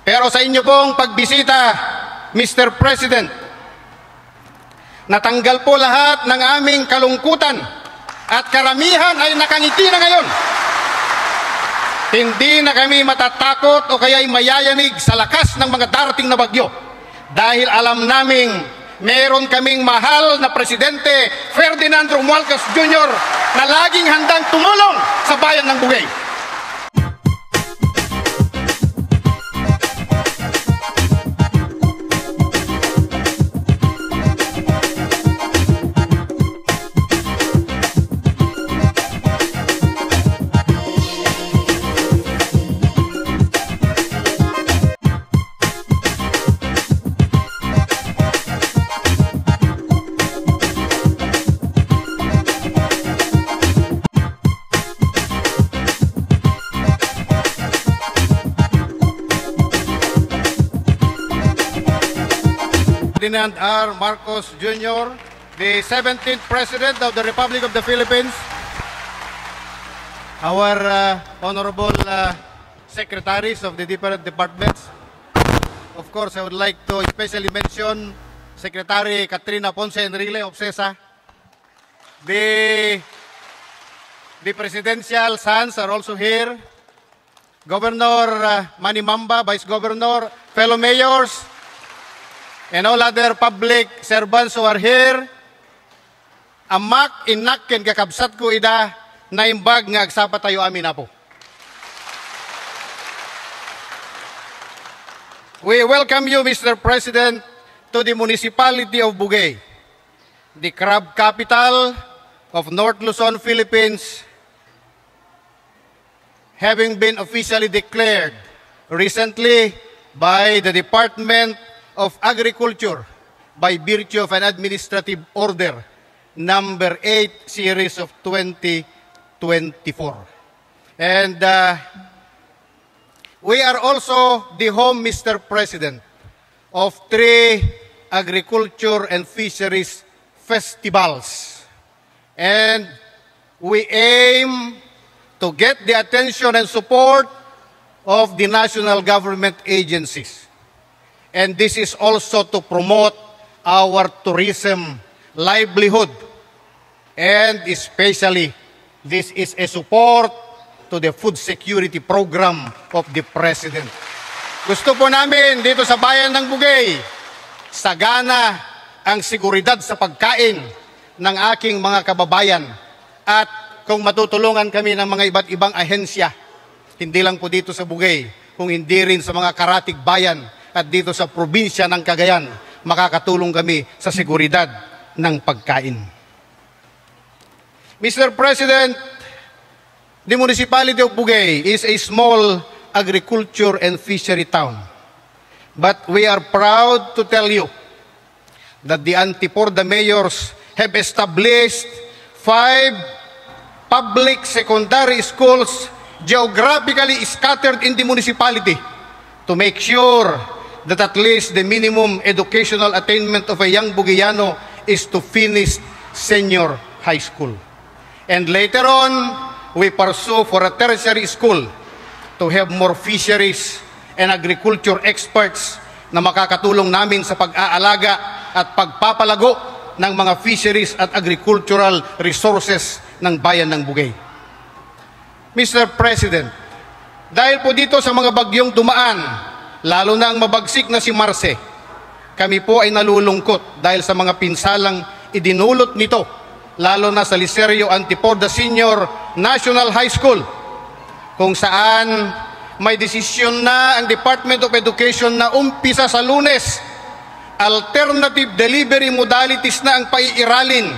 Pero sa inyo pong pagbisita, Mr. President, natanggal po lahat ng aming kalungkutan at karamihan ay nakangiti na ngayon. Hindi na kami matatakot o kaya'y mayayanig sa lakas ng mga darating na bagyo dahil alam naming meron kaming mahal na Presidente Ferdinand Romualdez Jr. na laging handang tumulong sa bayan ng Bugey. Ferdinand R. Marcos Jr., the 17th President of the Republic of the Philippines, our honorable secretaries of the different departments. Of course, I would like to especially mention Secretary Katrina Ponce Enrile of CESA. The presidential sons are also here. Governor Manny Mamba, Vice Governor, fellow mayors, and all other public servants who are here. Amak inak ken kakabsat ko ida na imbag nga agsapat tayo amin apo. We welcome you, Mr. President, to the municipality of Bugey, the crab capital of North Luzon, Philippines, having been officially declared recently by the Department of Agriculture by virtue of an administrative order number 8 series of 2024. And we are also the home, Mr. President, of 3 agriculture and fisheries festivals. And we aim to get the attention and support of the national government agencies. And this is also to promote our tourism livelihood. And especially, this is a support to the food security program of the President. Gusto po namin dito sa bayan ng Bugey, sagana ang seguridad sa pagkain ng aking mga kababayan. At kung matutulungan kami ng mga iba't ibang ahensya, hindi lang po dito sa Bugey, kung hindi rin sa mga karatig bayan, at dito sa probinsya ng Cagayan, makakatulong kami sa seguridad ng pagkain. Mr. President, the municipality of Bugey is a small agriculture and fishery town. But we are proud to tell you that the Antiporda mayors have established 5 public secondary schools geographically scattered in the municipality to make sure that at least the minimum educational attainment of a young Bugeyano is to finish senior high school. And later on, we pursue for a tertiary school to have more fisheries and agriculture experts na makakatulong namin sa pag-aalaga at pagpapalago ng mga fisheries at agricultural resources ng bayan ng Bugey. Mr. President, dahil po dito sa mga bagyong dumaan, lalo na ang mabagsik na si Marce, kami po ay nalulungkot dahil sa mga pinsalang idinulot nito, lalo na sa Licerio Antiporda Senior National High School, kung saan may desisyon na ang Department of Education na umpisa sa Lunes, alternative delivery modalities na ang paiiralin,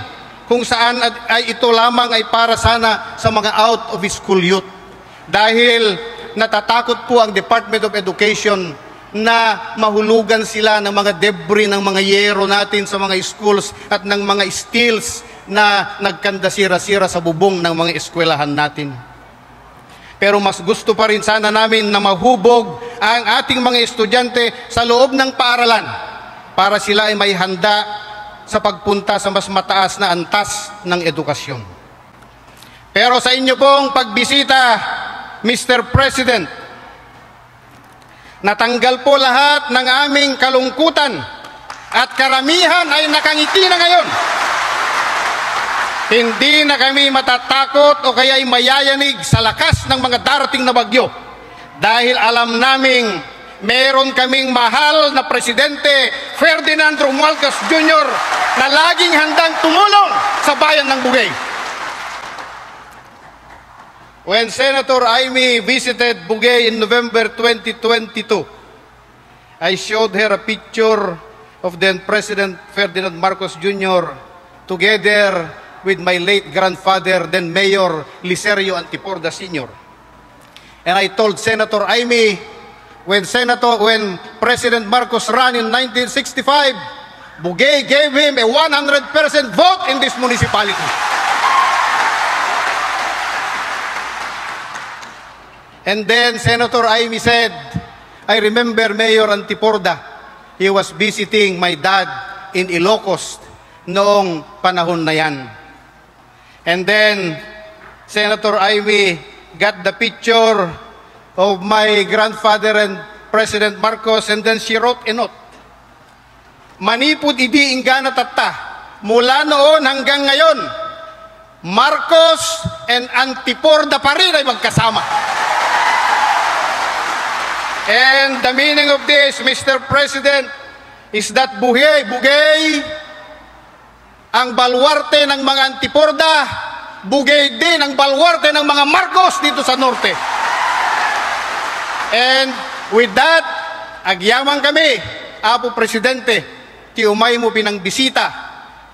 kung saan ay ito lamang ay para sana sa mga out-of-school youth. Dahil natatakot po ang Department of Education na mahulugan sila ng mga debris ng mga yero natin sa mga schools at ng mga steels na nagkandasira-sira sa bubong ng mga eskwelahan natin. Pero mas gusto pa rin sana namin na mahubog ang ating mga estudyante sa loob ng paaralan para sila ay may handa sa pagpunta sa mas mataas na antas ng edukasyon. Pero sa inyo pong pagbisita, Mr. President, Natanggal po lahat ng aming kalungkutan at karamihan ay nakangiti na ngayon. Hindi na kami matatakot o kaya'y mayayanig sa lakas ng mga darating na bagyo dahil alam naming meron kaming mahal na Presidente Ferdinand Romualdez Jr. na laging handang tumulong sa bayan ng Bugey. When Senator Amy visited Bugey in November 2022, I showed her a picture of then President Ferdinand Marcos Jr. together with my late grandfather, then Mayor Licerio Antiporda Sr. And I told Senator Amy, when President Marcos ran in 1965, Bugey gave him a 100% vote in this municipality. And then Senator Amy said, I remember Mayor Antiporda, he was visiting my dad in Ilocos noong panahon na yan. And then Senator Amy got the picture of my grandfather and President Marcos, and then she wrote a note. Manipud idi ingana tatta, mula noon hanggang ngayon, Marcos and Antiporda pa rin ay magkasama. And the meaning of this, Mr. President, is that Bugey, ang balwarte ng mga Antiporda, Bugey din ang balwarte ng mga Marcos dito sa norte. And with that, agyaman kami, Apo Presidente, ti umay mo pinang bisita,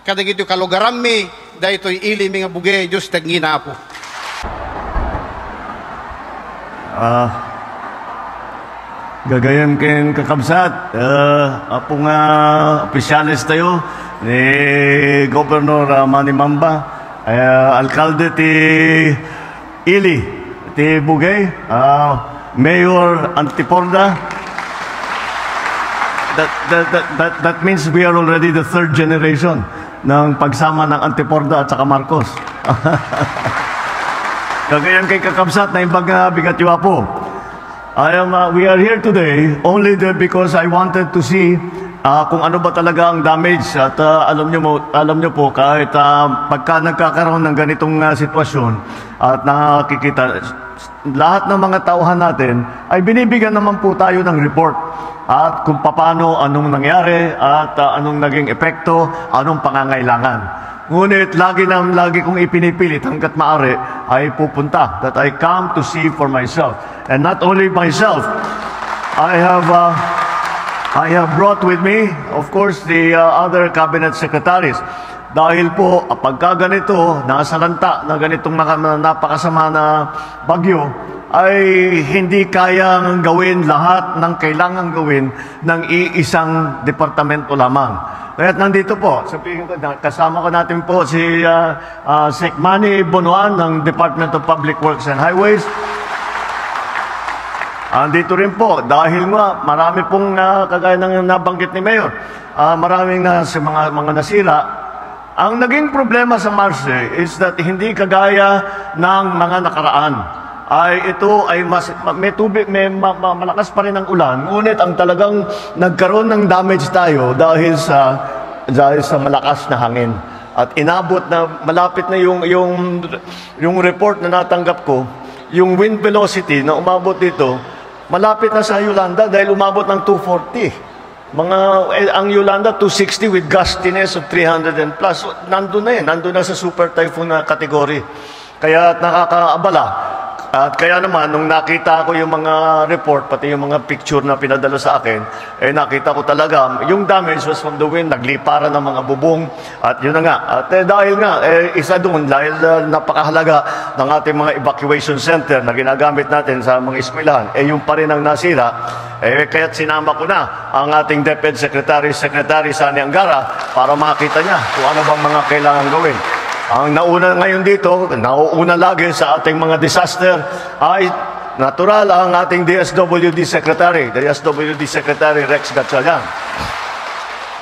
kadagito kalugaran mi, dahito'y ili mga Bugey, Diyos tagngina po. Gagayam ken kakabsat, apo nga opisyalis tayo ni Governor Manny Mamba, alkalde ti Ili, ti Bugey, Mayor Antiporda. That means we are already the third generation ng pagsama ng Antiporda at saka Marcos. Gagayam kay kakabsat na imbag nga bigat yu apo. We are here today only because I wanted to see kung ano ba talaga ang damage at alam nyo po kahit pagka nagkakaroon ng ganitong sitwasyon at nakikita lahat ng mga tauhan natin ay binibigyan naman po tayo ng report at kung paano, anong nangyari at anong naging epekto, anong pangangailangan. Ngunit lagi kong ipinipilit hanggat maaari ay pupunta, that I come to see for myself. And not only myself, I have brought with me, of course, the other cabinet secretaries. Dahil po, pagka ganito, nasalanta na ganitong napakasama na bagyo, ay hindi kayang gawin lahat ng kailangang gawin ng iisang departamento lamang. Kaya nandito po, sabihin ko, kasama ko natin po si Sec Manny Bonoan ng Department of Public Works and Highways. Andito rin po, dahil nga marami pong kagaya ng nabanggit ni Mayor, maraming mga nasira. Ang naging problema sa Marce is that hindi kagaya ng mga nakaraan. Ito ay may tubig, malakas pa rin ang ulan, ngunit ang talagang nagkaroon ng damage tayo dahil sa malakas na hangin. At inabot na, malapit na yung report na natanggap ko, yung wind velocity na umabot dito, malapit na sa Yolanda dahil umabot ng 240. Ang Yolanda 260 with gustiness of 300 and plus. So, nandun na sa super typhoon na category. Kaya nakakaabala. At kaya naman, nung nakita ko yung mga report, pati yung mga picture na pinadala sa akin, nakita ko talaga, yung damage was from the wind, nagliparan ng mga bubong, at yun na nga. At dahil nga, isa doon, dahil napakahalaga ng ating mga evacuation center na ginagamit natin sa mga eskwelahan, yung pa rin ang nasira, kaya't sinama ko na ang ating DepEd Secretary Sani Angara para makita niya kung ano bang mga kailangan gawin. Ang nauna ngayon dito, nauuna lagi sa ating mga disaster ay natural ang ating DSWD Secretary Rex Gatchalian.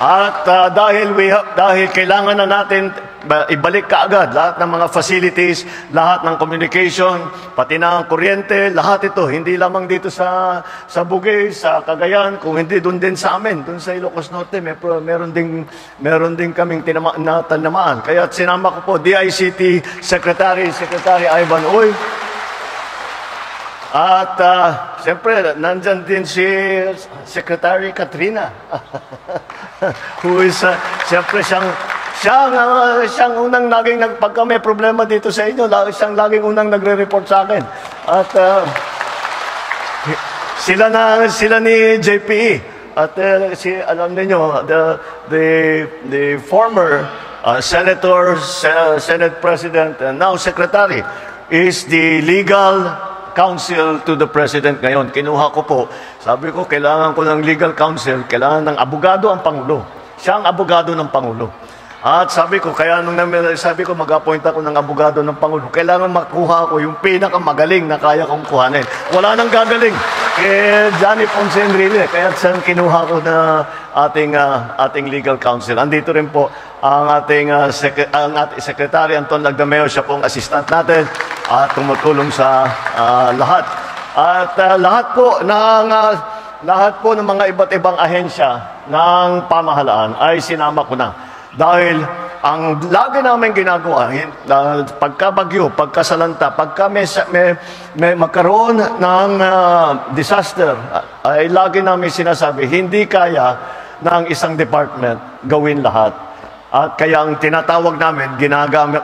At dahil kailangan na natin ibalik kaagad lahat ng mga facilities, lahat ng communication, pati na ang kuryente, lahat ito, hindi lamang dito sa Bugay, sa Cagayan, kung hindi doon din sa amin, doon sa Ilocos Norte, meron din kaming tinamaan. Kaya sinama ko po DICT Secretary Ivan Uy. At siyempre, nandyan din si Secretary Katrina. Who is, siyempre, siyang unang laging pagka may problema dito sa inyo, siyang laging unang nagre-report sa akin. At sila ni JPE. At alam niyo, the former Senator, Senate President, and now Secretary, is the legal counsel to the President ngayon. Kinuha ko po. Sabi ko, kailangan ko ng legal counsel, kailangan ng abogado ang Pangulo. Siya ang abogado ng Pangulo. At sabi ko, mag-appoint ako ng abogado ng Pangulo. Kailangan makuha ko yung pinakamagaling na kaya kong kuhanin. Wala nang gagaling. Johnny Ponce Enrile. Kaya saan kinuha ko na ating legal counsel. Andito rin po ang ating Secretary Anton Lagdameo. Siya po ang assistant natin at tumutulong sa lahat. At lahat po ng mga iba't ibang ahensya ng pamahalaan ay sinama ko na. Dahil ang lagi namin ginagawa, pagkabagyo, pagkasalanta, pagka may magkaroon ng disaster, ay lagi namin sinasabi, hindi kaya ng isang department gawin lahat. At kaya ang tinatawag namin,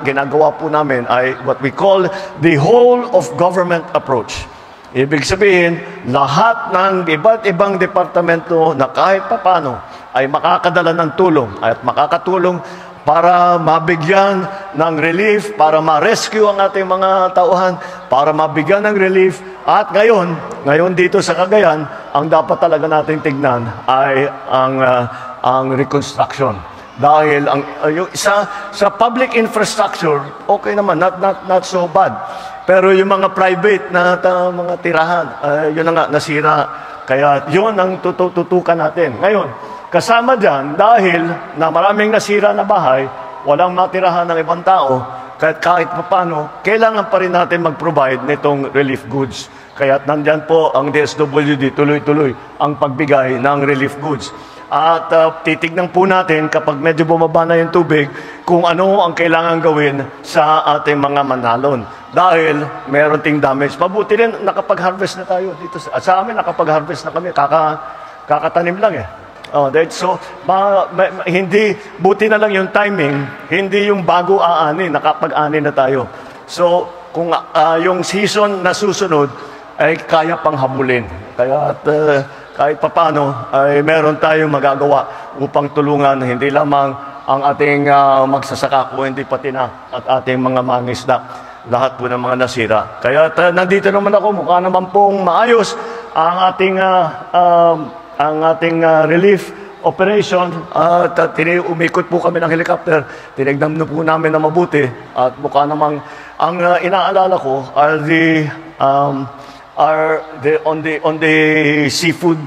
ginagawa po namin ay what we call the whole of government approach. Ibig sabihin, lahat ng iba't ibang departamento na kahit papano ay makakadala ng tulong at makakatulong para mabigyan ng relief, para ma-rescue ang ating mga tauhan, para mabigyan ng relief. At ngayon dito sa Cagayan, ang dapat talaga natin tignan ay ang reconstruction. Dahil sa public infrastructure, okay naman, not so bad. Pero yung mga private na mga tirahan, yun na nga, nasira. Kaya yun ang tututukan natin. Ngayon, kasama dyan, dahil na maraming nasira na bahay, walang matirahan ng ibang tao, kahit papano, kailangan pa rin natin mag-provide nitong relief goods. Kaya nandyan po ang DSWD, tuloy-tuloy ang pagbigay ng relief goods. At titignan po natin kapag medyo bumaba na yung tubig kung ano ang kailangan gawin sa ating mga manalon. Dahil meron ting damage. Mabuti rin nakapag-harvest na tayo dito. Sa amin nakapag-harvest na kami. Kakatanim lang eh. Hindi, buti na lang yung timing, hindi yung bago aani, nakapag-ani na tayo. So, kung yung season na susunod ay kaya pang habulin. Kaya kahit papano ay meron tayong magagawa upang tulungan hindi lamang ang ating magsasaka, kundi pati na at ating mga mangisda, lahat po ng mga nasira. Kaya nandito naman ako, mukha naman pong maayos ang ating relief operation. At umikot po kami ng helicopter, tinignan po namin na mabuti at mukha namang ang inaalala ko on the seafood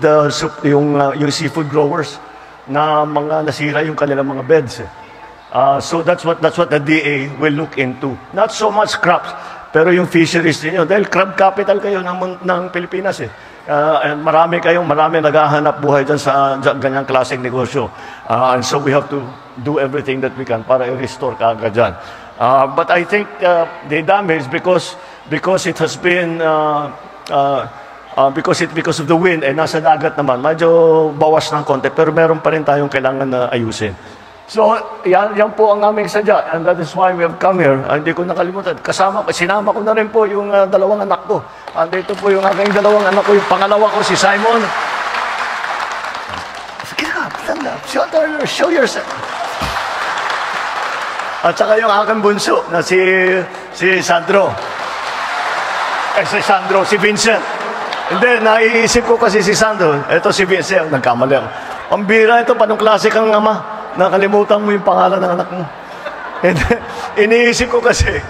yung seafood growers na mga nasira yung kanilang mga beds. So that's what the DA will look into. Not so much crops, pero yung fisheries niyo dahil crab capital kayo ng Pilipinas eh. Marami naghahanap buhay dyan sa ganyang klaseng negosyo. And so we have to do everything that we can para i-restore kaagad dyan. But I think the damage because it has been because of the wind nasa dagat naman medyo bawas ng konti pero meron pa rin tayong kailangan na ayusin. So yan po ang aming sadya and that is why we have come here. Hindi ko nakalimutan, sinama ko na rin po yung dalawang anak ko. Andito po yung aking dalawang anak ko, yung pangalawa ko si Simon. Show yourself. At saka yung aking bunso na si Sandro. Si Vincent. Hindi, naiisip ko kasi si Sandro. Ito si Vincent, nagkamali ako. Ang bira ito, panong klase kang ama. Nakalimutan mo yung pangalan ng anak mo. Iniisip ko kasi,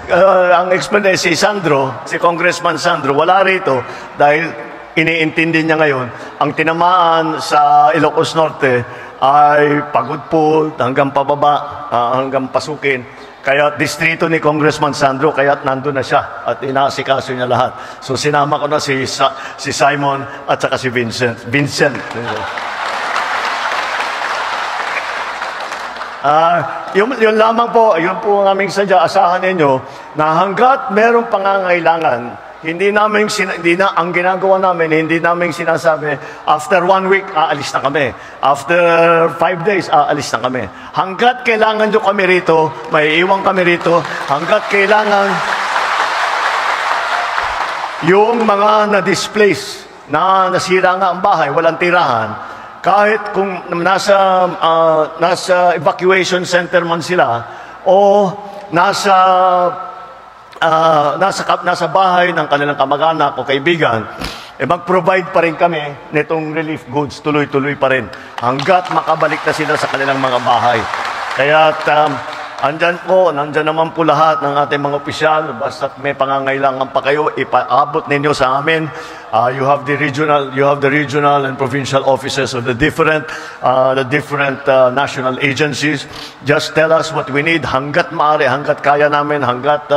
ang explanation si Sandro, si Congressman Sandro, wala rito dahil iniintindi niya ngayon, ang tinamaan sa Ilocos Norte ay pagod po hanggang pababa, hanggang pasukin. Kaya distrito ni Congressman Sandro, kaya nandun na siya at inaasikaso niya lahat. So sinama ko na si Simon at saka si Vincent. Yun lamang po, yun po ang aming sadya. Asahan ninyo na hanggat merong pangangailangan, ang ginagawa namin, hindi namin sinasabi, after 1 week, aalis na kami. After 5 days, aalis na kami. Hanggat kailangan nyo kami rito, may iwan kami rito. Hanggat kailangan yung mga na-displace, na nasira nga ang bahay, walang tirahan, kahit kung nasa evacuation center man sila, o nasa bahay ng kanilang kamag-anak o kaibigan, mag-provide pa rin kami nitong relief goods, tuloy-tuloy pa rin, hanggat makabalik na sila sa kanilang mga bahay. Kaya nandyan naman po lahat ng ating mga opisyal, basta't may pangangailangan pa kayo, ipaabot ninyo sa amin. You have the regional and provincial offices of the different national agencies. Just tell us what we need, hanggat maaari, hanggat kaya namin, hanggat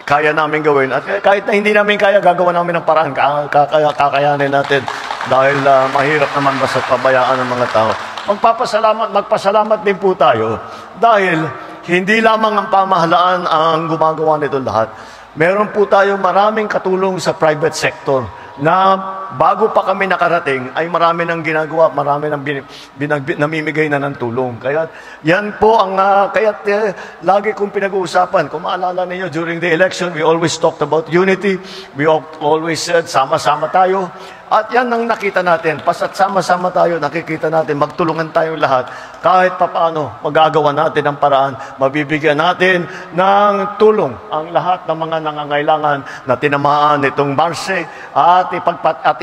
kaya namin gawin. At kahit na hindi namin kaya, gagawa namin ng paraan, kakayanin natin. Dahil mahirap naman basta pabayaan ng mga tao. Magpasalamat din po tayo dahil hindi lamang ang pamahalaan ang gumagawa nito lahat. Meron po tayo maraming katulong sa private sector na bago pa kami nakarating ay marami nang ginagawa, marami nang namimigay na ng tulong. Kaya yan po ang lagi kong pinag-uusapan. Kung maalala ninyo, during the election, we always talked about unity. We always said, sama-sama tayo. At yan ang nakita natin. Pasa't sama-sama tayo, nakikita natin, magtulungan tayo lahat. Kahit papaano, magagawa natin ang paraan, mabibigyan natin ng tulong ang lahat ng mga nangangailangan na tinamaan nitong Marse at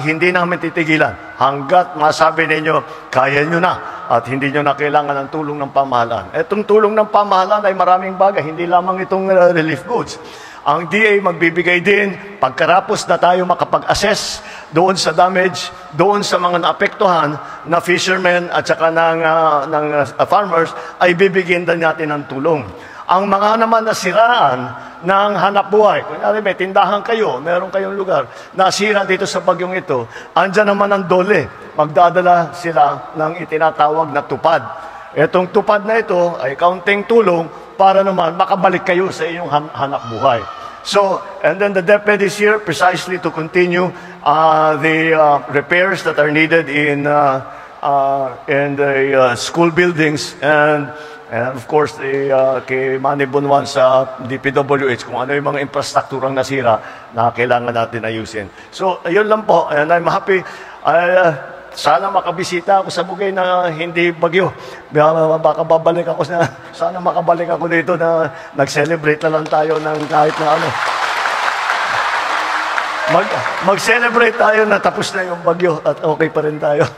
hindi namin titigilan hanggat masabi ninyo, kaya nyo na at hindi nyo na kailangan ng tulong ng pamahalaan. Itong tulong ng pamahalaan ay maraming bagay, hindi lamang itong relief goods. Ang DA magbibigay din, pagkarapos na tayo makapag-assess doon sa damage, doon sa mga naapektuhan na fishermen at saka ng farmers, ay bibigyan din natin ng tulong. Ang mga naman nasiraan ng hanapbuhay, kunyari may tindahan kayo, meron kayong lugar, nasira dito sa bagyong ito, andyan naman ang dole, magdadala sila ng itinatawag na tupad. Itong tupad na ito ay kaunting tulong para naman makabalik kayo sa inyong hanapbuhay. So, and then the DepEd is here precisely to continue the repairs that are needed in the school buildings and of course, kay Manny Bunuan sa DPWH, kung ano yung mga infrastrukturang nasira na kailangan natin ayusin. So, ayun lang po. And I'm happy. Sana makabisita ako sa Bugay na hindi bagyo. Baka babalik ako sana makabalik ako dito na nag-celebrate na lang tayo ng kahit na ano. Mag-celebrate tayo na tapos na yung bagyo at okay pa rin tayo.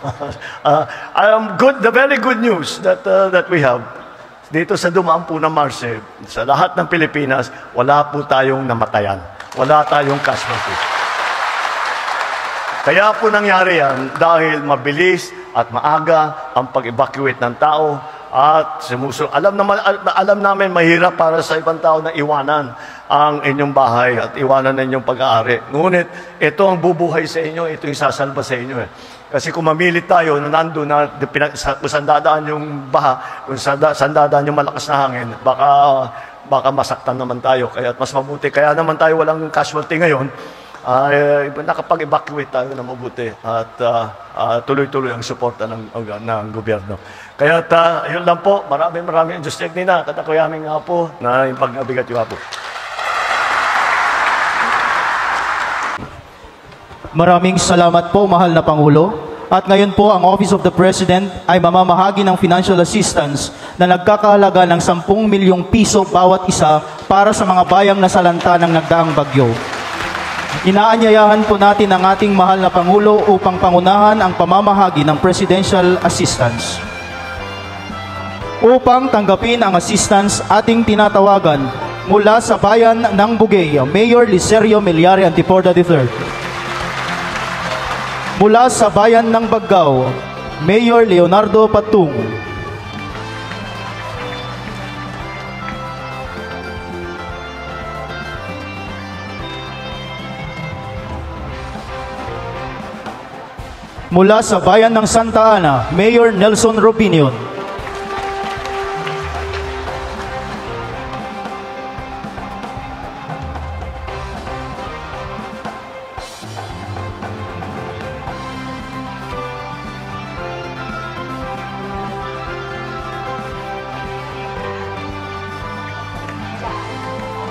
The very good news that we have dito sa dumaan po ng Marse, sa lahat ng Pilipinas, wala po tayong namatayan. Wala tayong casualties. Kaya po nangyari yan dahil mabilis at maaga ang pag-evacuate ng tao at alam namin mahirap para sa ibang tao na iwanan ang inyong bahay at iwanan ng inyong pag-aari. Ngunit ito ang bubuhay sa inyo, ito yung sasalba sa inyo. Kasi kung mamilit tayo na nandun na kung saan dadaan yung baha, kung saan dadaan yung malakas na hangin, baka masaktan naman tayo. Kaya mas mabuti. Kaya naman tayo walang casualty ngayon. Nakapag-evacuate tayo na mabuti at tuloy-tuloy ang suporta ng gobyerno. Kaya yun lang po, maraming Diyos Tegnina, katakuyamin nga po na yung pag-abigat yung po. Maraming salamat po, mahal na Pangulo. At ngayon po, ang Office of the President ay mamamahagi ng financial assistance na nagkakahalaga ng 10 milyong piso bawat isa para sa mga bayang nasalanta ng nagdaang bagyo. Inaanyayahan po natin ang ating mahal na Pangulo upang pangunahan ang pamamahagi ng presidential assistance. Upang tanggapin ang assistance, ating tinatawagan mula sa bayan ng Bugay, Mayor Licerio Milyari Antiporda III. Mula sa bayan ng Baggao, Mayor Leonardo Patung. Mula sa bayan ng Santa Ana, Mayor Nelson Robinion.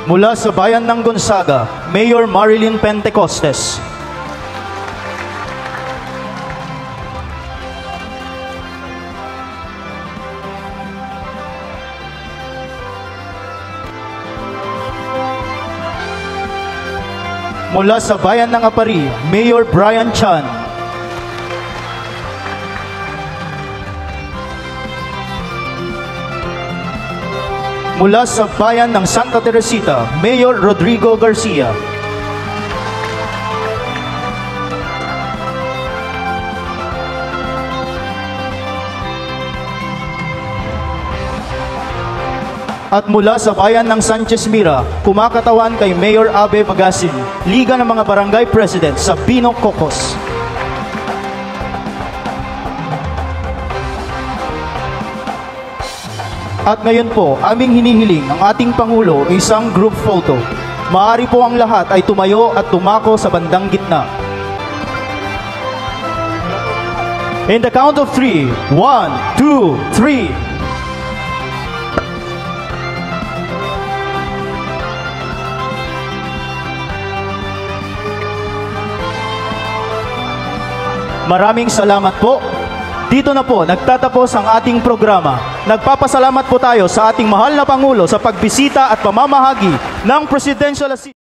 Mula sa bayan ng Gonzaga, Mayor Marilyn Pentecostes. Mula sa bayan ng Apari, Mayor Brian Chan. Mula sa bayan ng Santa Teresita, Mayor Rodrigo Garcia. At mula sa bayan ng Sanchez Mira, kumakatawan kay Mayor Abe Bagasin, Liga ng mga Barangay President sa Bino Cocos. At ngayon po, aming hinihiling ang ating Pangulo ay isang group photo. Maaari po ang lahat ay tumayo at tumako sa bandang gitna. In the count of 3, 1, 2, 3. Maraming salamat po. Dito na po nagtatapos ang ating programa. Nagpapasalamat po tayo sa ating mahal na Pangulo sa pagbisita at pamamahagi ng Presidential Assistance.